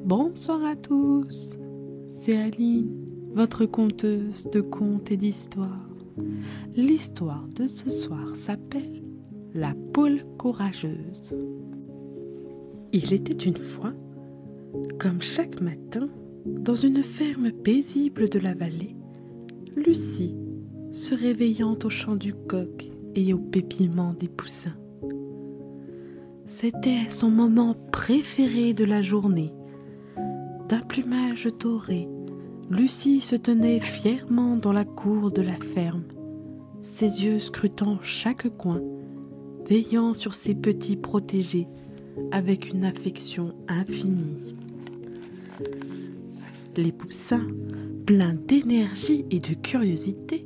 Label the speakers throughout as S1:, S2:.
S1: Bonsoir à tous, c'est Aline, votre conteuse de contes et d'histoires. L'histoire de ce soir s'appelle La poule courageuse. Il était une fois, comme chaque matin, dans une ferme paisible de la vallée, Lucie, se réveillant au chant du coq et au pépillement des poussins. C'était son moment préféré de la journée. D'un plumage doré, Lucie se tenait fièrement dans la cour de la ferme, ses yeux scrutant chaque coin, veillant sur ses petits protégés avec une affection infinie. Les poussins, pleins d'énergie et de curiosité,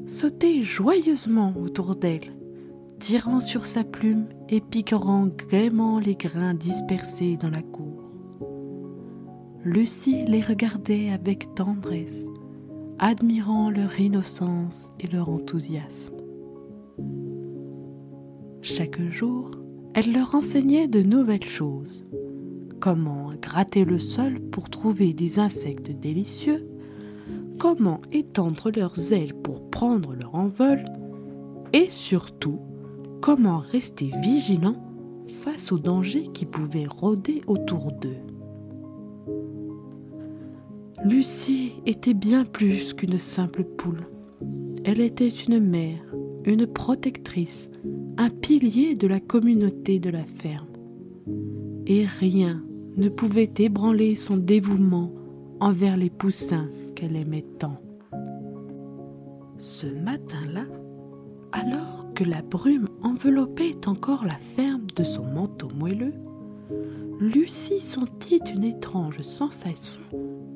S1: sautaient joyeusement autour d'elle, tirant sur sa plume et picorant gaiement les grains dispersés dans la cour. Lucie les regardait avec tendresse, admirant leur innocence et leur enthousiasme. Chaque jour, elle leur enseignait de nouvelles choses. Comment gratter le sol pour trouver des insectes délicieux, comment étendre leurs ailes pour prendre leur envol, et surtout, comment rester vigilant face aux dangers qui pouvaient rôder autour d'eux. Lucie était bien plus qu'une simple poule. Elle était une mère, une protectrice, un pilier de la communauté de la ferme. Et rien ne pouvait ébranler son dévouement envers les poussins qu'elle aimait tant. Ce matin-là, alors que la brume enveloppait encore la ferme de son manteau moelleux, Lucie sentit une étrange sensation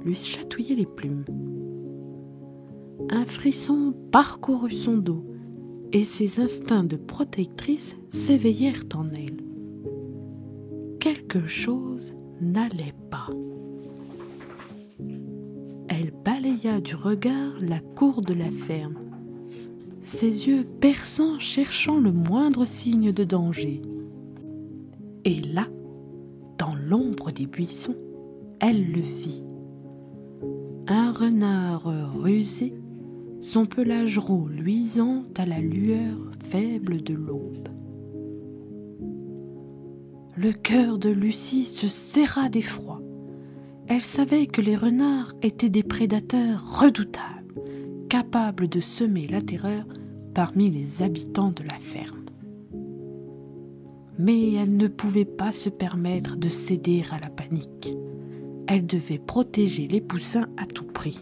S1: lui chatouiller les plumes. Un frisson parcourut son dos et ses instincts de protectrice s'éveillèrent en elle. Quelque chose n'allait pas. Elle balaya du regard la cour de la ferme, ses yeux perçants cherchant le moindre signe de danger. Et là, dans l'ombre des buissons, elle le vit. Un renard rusé, son pelage roux luisant à la lueur faible de l'aube. Le cœur de Lucie se serra d'effroi. Elle savait que les renards étaient des prédateurs redoutables, capables de semer la terreur parmi les habitants de la ferme. Mais elle ne pouvait pas se permettre de céder à la panique. Elle devait protéger les poussins à tout prix.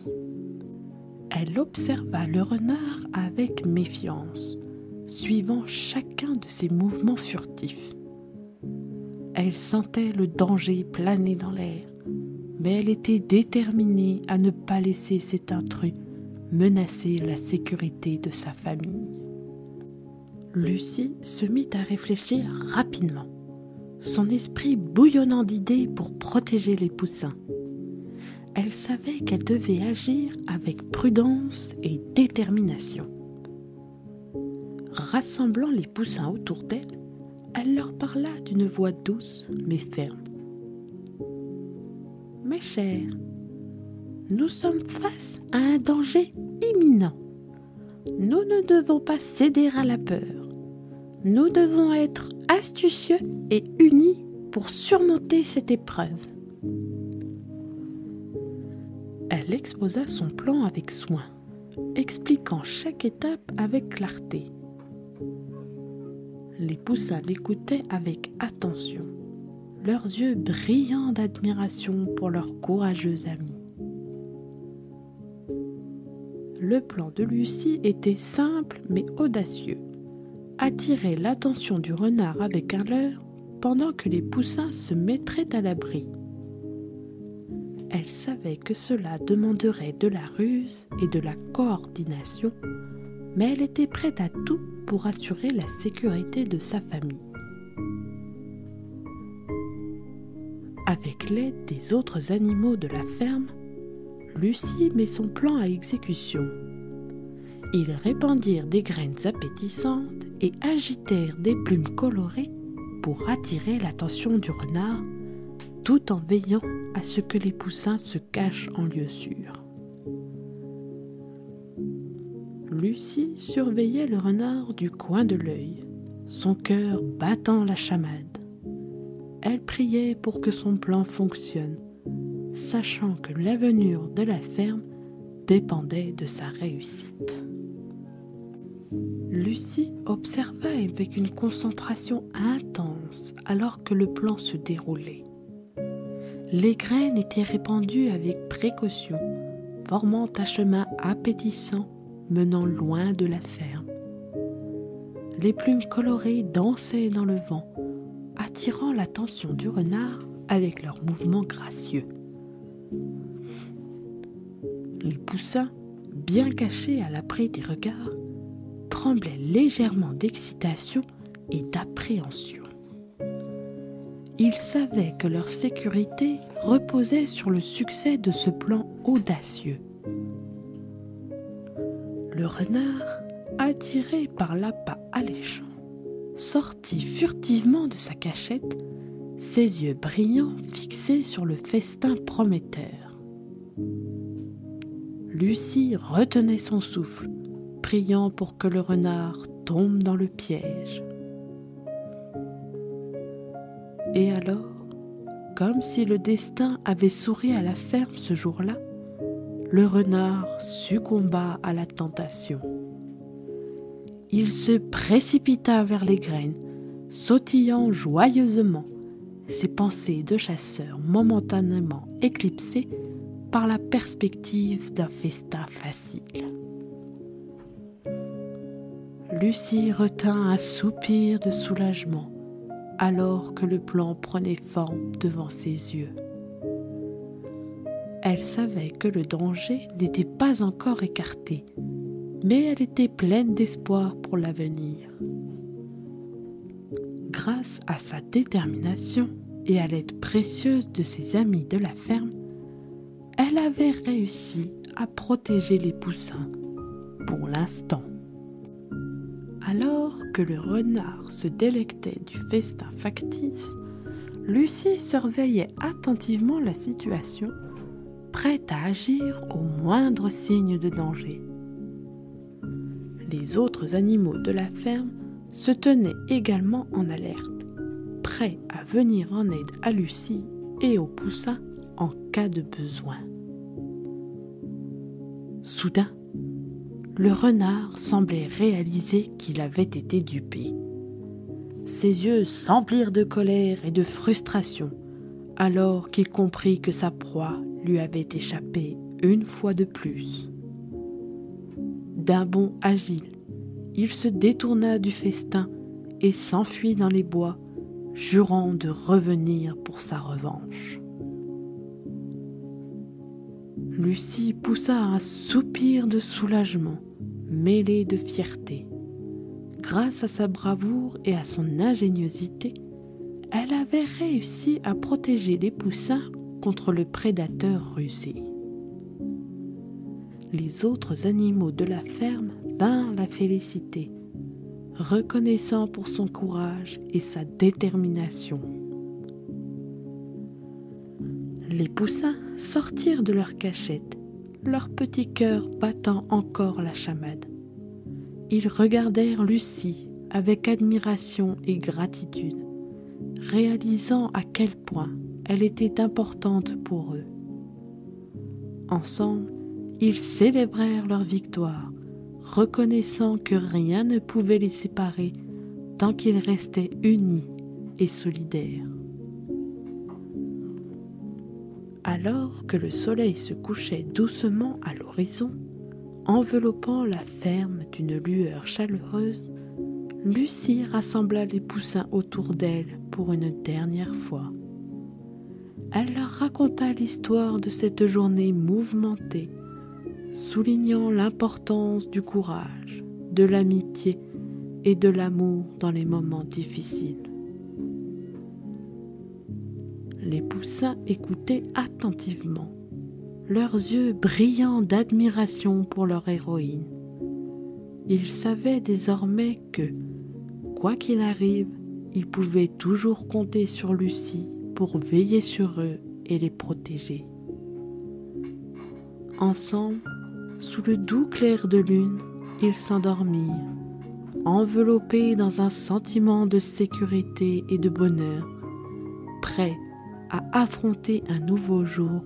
S1: Elle observa le renard avec méfiance, suivant chacun de ses mouvements furtifs. Elle sentait le danger planer dans l'air, mais elle était déterminée à ne pas laisser cet intrus menacer la sécurité de sa famille. Lucie se mit à réfléchir rapidement, son esprit bouillonnant d'idées pour protéger les poussins. Elle savait qu'elle devait agir avec prudence et détermination. Rassemblant les poussins autour d'elle, elle leur parla d'une voix douce mais ferme. « Mes chers, nous sommes face à un danger imminent. Nous ne devons pas céder à la peur. Nous devons être astucieux et unis pour surmonter cette épreuve. » Elle exposa son plan avec soin, expliquant chaque étape avec clarté. Les poussins l'écoutaient avec attention, leurs yeux brillants d'admiration pour leur courageuse amie. Le plan de Lucie était simple mais audacieux. Attirer l'attention du renard avec un leurre pendant que les poussins se mettraient à l'abri. Elle savait que cela demanderait de la ruse et de la coordination, mais elle était prête à tout pour assurer la sécurité de sa famille. Avec l'aide des autres animaux de la ferme, Lucie met son plan à exécution. Ils répandirent des graines appétissantes et agitèrent des plumes colorées pour attirer l'attention du renard, tout en veillant à ce que les poussins se cachent en lieu sûr. Lucie surveillait le renard du coin de l'œil, son cœur battant la chamade. Elle priait pour que son plan fonctionne, sachant que l'avenir de la ferme dépendait de sa réussite. Lucie observa avec une concentration intense alors que le plan se déroulait. Les graines étaient répandues avec précaution, formant un chemin appétissant menant loin de la ferme. Les plumes colorées dansaient dans le vent, attirant l'attention du renard avec leurs mouvements gracieux. Les poussins, bien cachés à l'abri des regards, tremblaient légèrement d'excitation et d'appréhension. Ils savaient que leur sécurité reposait sur le succès de ce plan audacieux. Le renard, attiré par l'appât alléchant, sortit furtivement de sa cachette, ses yeux brillants fixés sur le festin prometteur. Lucie retenait son souffle, priant pour que le renard tombe dans le piège. Et alors, comme si le destin avait souri à la ferme ce jour-là, le renard succomba à la tentation. Il se précipita vers les graines, sautillant joyeusement, ses pensées de chasseur momentanément éclipsées par la perspective d'un festin facile. Lucie retint un soupir de soulagement alors que le plan prenait forme devant ses yeux. Elle savait que le danger n'était pas encore écarté, mais elle était pleine d'espoir pour l'avenir. Grâce à sa détermination et à l'aide précieuse de ses amis de la ferme, elle avait réussi à protéger les poussins, pour l'instant. Alors que le renard se délectait du festin factice, Lucie surveillait attentivement la situation, prête à agir au moindre signe de danger. Les autres animaux de la ferme se tenaient également en alerte, prêts à venir en aide à Lucie et aux poussins en cas de besoin. Soudain, le renard semblait réaliser qu'il avait été dupé. Ses yeux s'emplirent de colère et de frustration, alors qu'il comprit que sa proie lui avait échappé une fois de plus. D'un bond agile, il se détourna du festin et s'enfuit dans les bois, jurant de revenir pour sa revanche. Lucie poussa un soupir de soulagement, mêlé de fierté. Grâce à sa bravoure et à son ingéniosité, elle avait réussi à protéger les poussins contre le prédateur rusé. Les autres animaux de la ferme vinrent la féliciter, reconnaissant pour son courage et sa détermination. Les poussins sortirent de leur cachette, leur petit cœur battant encore la chamade. Ils regardèrent Lucie avec admiration et gratitude, réalisant à quel point elle était importante pour eux. Ensemble, ils célébrèrent leur victoire, reconnaissant que rien ne pouvait les séparer tant qu'ils restaient unis et solidaires. Alors que le soleil se couchait doucement à l'horizon, enveloppant la ferme d'une lueur chaleureuse, Lucie rassembla les poussins autour d'elle pour une dernière fois. Elle leur raconta l'histoire de cette journée mouvementée, soulignant l'importance du courage, de l'amitié et de l'amour dans les moments difficiles. Les poussins écoutaient attentivement, leurs yeux brillants d'admiration pour leur héroïne. Ils savaient désormais que, quoi qu'il arrive, ils pouvaient toujours compter sur Lucie pour veiller sur eux et les protéger. Ensemble, sous le doux clair de lune, ils s'endormirent, enveloppés dans un sentiment de sécurité et de bonheur, prêts à affronter un nouveau jour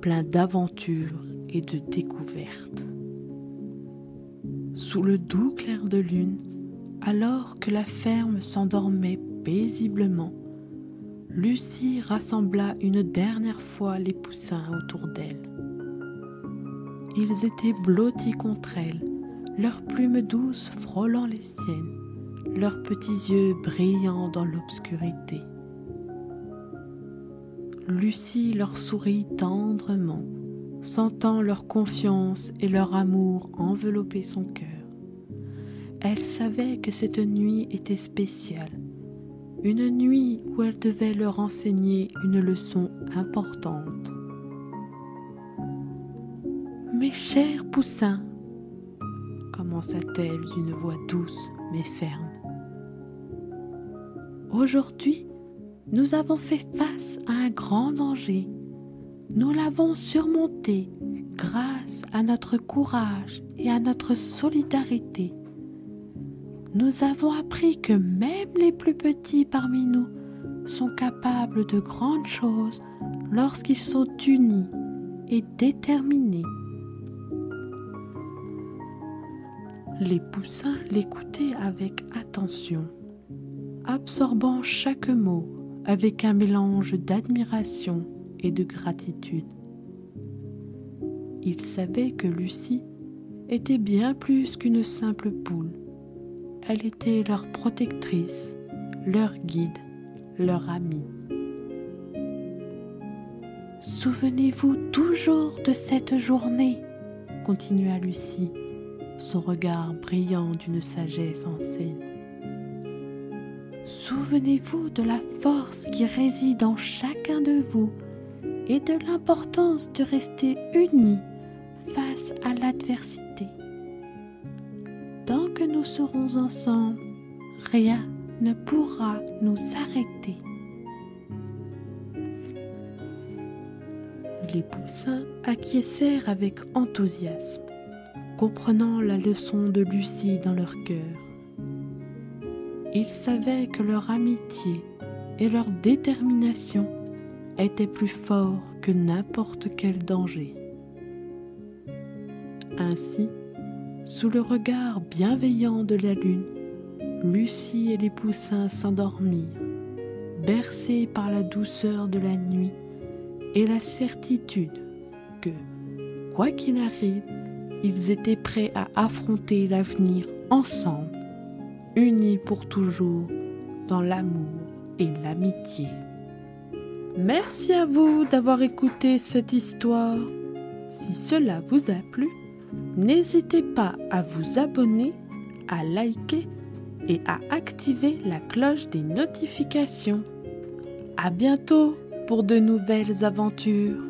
S1: plein d'aventures et de découvertes. Sous le doux clair de lune, alors que la ferme s'endormait paisiblement, Lucie rassembla une dernière fois les poussins autour d'elle. Ils étaient blottis contre elle, leurs plumes douces frôlant les siennes, leurs petits yeux brillant dans l'obscurité. Lucie leur sourit tendrement, sentant leur confiance et leur amour envelopper son cœur. Elle savait que cette nuit était spéciale, une nuit où elle devait leur enseigner une leçon importante. « Mes chers poussins », commença-t-elle d'une voix douce mais ferme. « Aujourd'hui, nous avons fait face à un grand danger. Nous l'avons surmonté grâce à notre courage et à notre solidarité. Nous avons appris que même les plus petits parmi nous sont capables de grandes choses lorsqu'ils sont unis et déterminés. » Les poussins l'écoutaient avec attention, absorbant chaque mot avec un mélange d'admiration et de gratitude. Ils savaient que Lucie était bien plus qu'une simple poule. Elle était leur protectrice, leur guide, leur amie. « Souvenez-vous toujours de cette journée, » continua Lucie, son regard brillant d'une sagesse ancienne. « Souvenez-vous de la force qui réside en chacun de vous et de l'importance de rester unis face à l'adversité. Tant que nous serons ensemble, rien ne pourra nous arrêter. » Les poussins acquiescèrent avec enthousiasme, comprenant la leçon de Lucie dans leur cœur. Ils savaient que leur amitié et leur détermination étaient plus forts que n'importe quel danger. Ainsi, sous le regard bienveillant de la lune, Lucie et les poussins s'endormirent, bercés par la douceur de la nuit et la certitude que, quoi qu'il arrive, ils étaient prêts à affronter l'avenir ensemble, unis pour toujours dans l'amour et l'amitié. Merci à vous d'avoir écouté cette histoire. Si cela vous a plu, n'hésitez pas à vous abonner, à liker et à activer la cloche des notifications. À bientôt pour de nouvelles aventures.